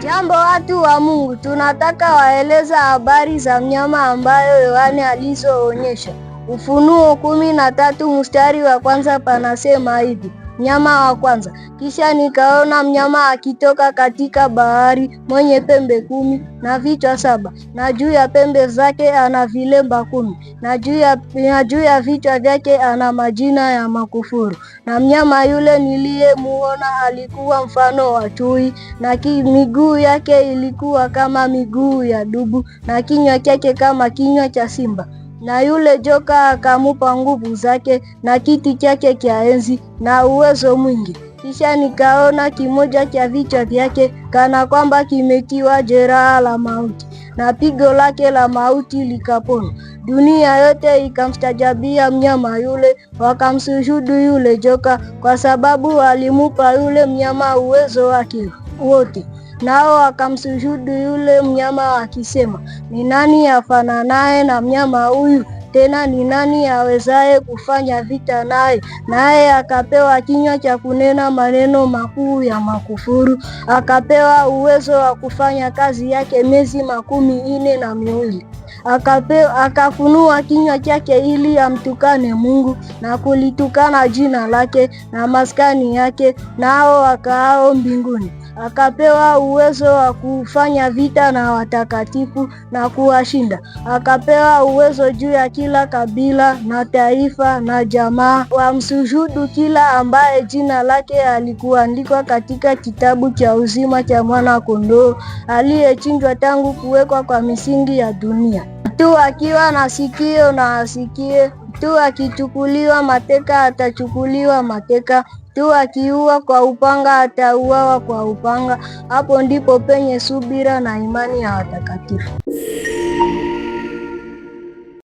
Jambo watu wa Mungu, tunataka waeleza habari za mnyama ambayo Yohane alizoonyesha. Ufunuo 13 mstari wa kwanza panasema hivi. Mnyama wa kwanza, kisha nikaona mnyama akitoka katika bahari mwenye pembe 10 na vichwa 7, na juu ya pembe zake ana vilemba 10, na juu ya vichwa vyake ana majina ya makufuru. Na mnyama yule niliyemuona alikuwa mfano wa chui, na miguu yake ilikuwa kama miguu ya dubu, na kinywa chake kama kinywa cha simba. Na yule joka akamupa nguvu zake na kiti chake cha enzi na uwezo mwingi. Kisha nikaona kimoja cha vichwa vyake kana kwamba kimetiwa jeraha la mauti, na pigo lake la mauti likapona. Dunia yote ikamstajabia mnyama yule, wakamsujudu yule joka, kwa sababu alimupa yule mnyama uwezo wake wote. Nao wakamsujudu yule mnyama wakisema, ni nani afananaye na mnyama huyu? Tena ni nani awezaye kufanya vita naye? Naye akapewa kinywa cha kunena maneno makuu ya makufuru. Akapewa uwezo wa kufanya kazi yake miezi 42. Akafunua kinywa chake ili amtukane Mungu na kulitukana jina lake na maskani yake, nao wakaao mbinguni. Akapewa uwezo wa kufanya vita na watakatifu na kuwashinda. Akapewa uwezo juu ya kila kabila na taifa na jamaa. Wamsujudu kila ambaye jina lake alikuandikwa katika kitabu cha uzima cha mwana kondoo aliyechinjwa tangu kuwekwa kwa misingi ya dunia. Mtu akiwa na sikio na asikie. Mtu akichukuliwa mateka atachukuliwa mateka. Mtu akiua kwa upanga atauawa kwa upanga. Hapo ndipo penye subira na imani ya watakatifu.